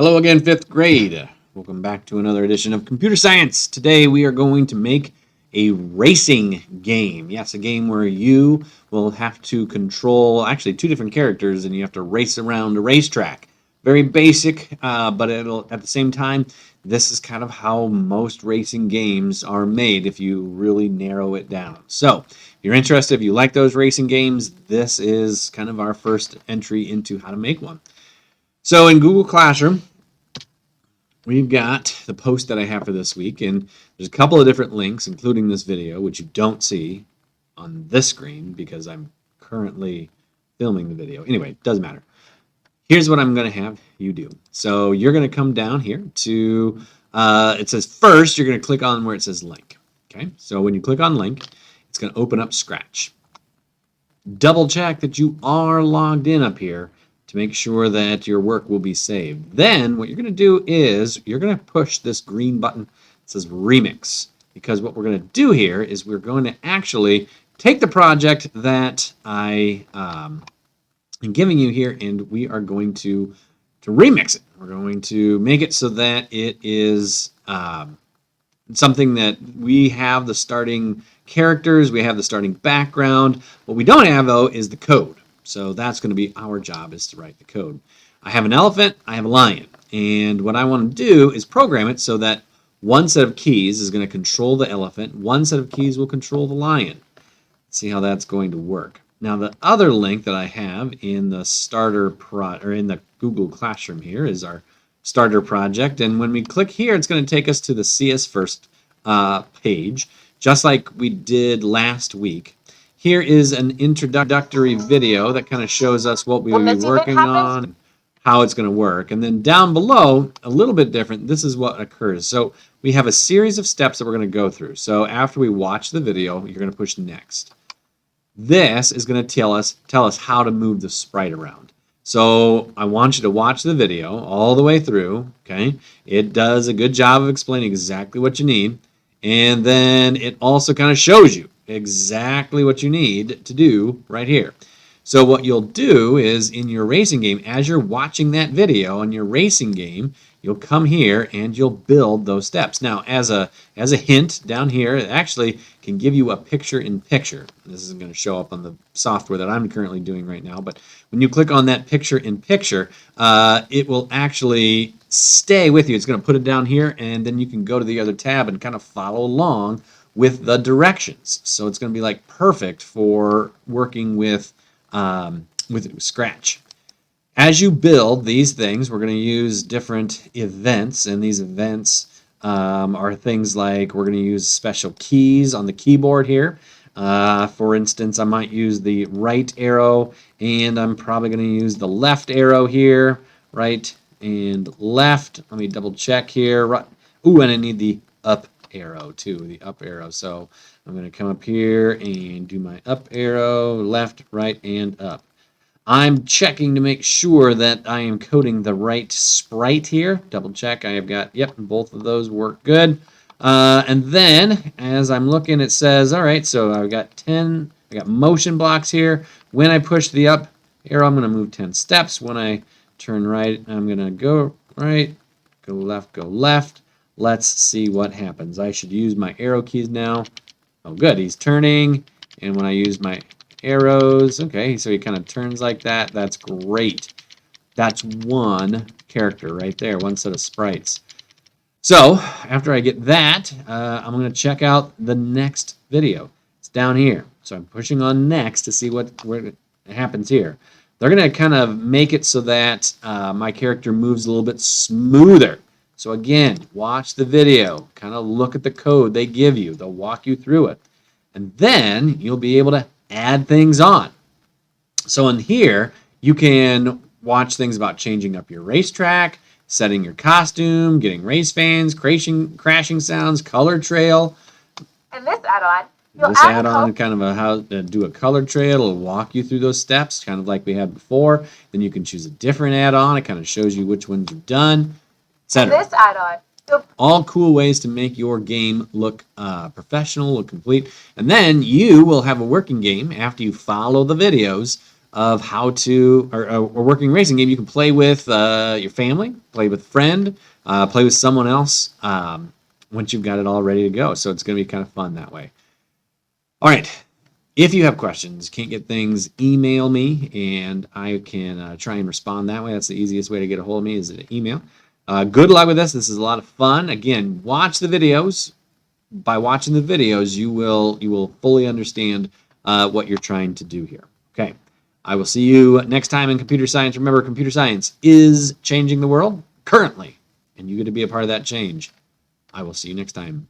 Hello again, fifth grade. Welcome back to another edition of Computer Science. Today we are going to make a racing game. Yes, a game where you will have to control actually two different characters and you have to race around a racetrack. Very basic, but it'll at the same time, this is kind of how most racing games are made if you really narrow it down. So, if you're interested, if you like those racing games, this is kind of our first entry into how to make one. So in Google Classroom, we've got the post that I have for this week, and there's a couple of different links, including this video, which you don't see on this screen because I'm currently filming the video. Anyway, it doesn't matter. Here's what I'm going to have you do. So you're going to come down here to, it says first, you're going to click on where it says link. Okay, so when you click on link, it's going to open up Scratch. Double check that you are logged in up here to make sure that your work will be saved. Then what you're going to do is you're going to push this green button that says Remix, because what we're going to do here is we're going to actually take the project that I am giving you here, and we are going to remix it. We're going to make it so that it is something that we have the starting characters, we have the starting background. What we don't have, though, is the code. So that's going to be our job, is to write the code. I have an elephant, I have a lion, and what I want to do is program it so that one set of keys is going to control the elephant, one set of keys will control the lion. Let's see how that's going to work. Now the other link that I have in the in the Google Classroom here is our starter project, and when we click here, it's going to take us to the CS First page, just like we did last week. Here is an introductory video that kind of shows us what we will be working on and how it's going to work. And then down below, a little bit different, this is what occurs. So we have a series of steps that we're going to go through. So after we watch the video, you're going to push next. This is going to tell us how to move the sprite around. So I want you to watch the video all the way through, okay? It does a good job of explaining exactly what you need. And then it also kind of shows you exactly what you need to do right here. So what you'll do is in your racing game, as you're watching that video on your racing game, you'll come here and you'll build those steps. Now, as a hint down here, it actually can give you a picture-in-picture. This isn't going to show up on the software that I'm currently doing right now, but when you click on that picture-in-picture, it will actually stay with you. It's going to put it down here, and then you can go to the other tab and kind of follow along with the directions. So it's going to be like perfect for working with Scratch. As you build these things, we're going to use different events, and these events are things like we're going to use special keys on the keyboard here. For instance, I might use the right arrow, and I'm probably going to use the left arrow here, right and left. Let me double check here. Right. Ooh, and I need the up arrow too, the up arrow. So I'm going to come up here and do my up arrow, left, right, and up. I'm checking to make sure that I am coding the right sprite here. Double check. I have got, yep, both of those work good. And then as I'm looking, it says, all right, so I've got 10, I got motion blocks here. When I push the up arrow, I'm going to move 10 steps. When I turn right, I'm going to go right, go left, go left. Let's see what happens. I should use my arrow keys now. Oh, good. He's turning. And when I use my arrows, okay, so he kind of turns like that. That's great. That's one character right there, one set of sprites. So after I get that, I'm going to check out the next video. It's down here. So I'm pushing on next to see where it happens here. They're going to kind of make it so that my character moves a little bit smoother. So again, watch the video, kind of look at the code they give you. They'll walk you through it. And then you'll be able to add things on. So in here, you can watch things about changing up your racetrack, setting your costume, getting race fans, crashing sounds, color trail. And this add-on, this add-on kind of how to do a color trail. It'll walk you through those steps, kind of like we had before. Then you can choose a different add-on. It kind of shows you which ones you've done, etc. This add-on. All cool ways to make your game look professional, look complete. And then you will have a working game after you follow the videos of how to, or a working racing game you can play with your family, play with a friend, play with someone else once you've got it all ready to go. So it's going to be kind of fun that way. All right. If you have questions, can't get things, email me, and I can try and respond that way. That's the easiest way to get a hold of me is an email. Good luck with this. This is a lot of fun. Again, watch the videos. By watching the videos, you will fully understand what you're trying to do here. Okay. I will see you next time in computer science. Remember, computer science is changing the world currently, and you get to be a part of that change. I will see you next time.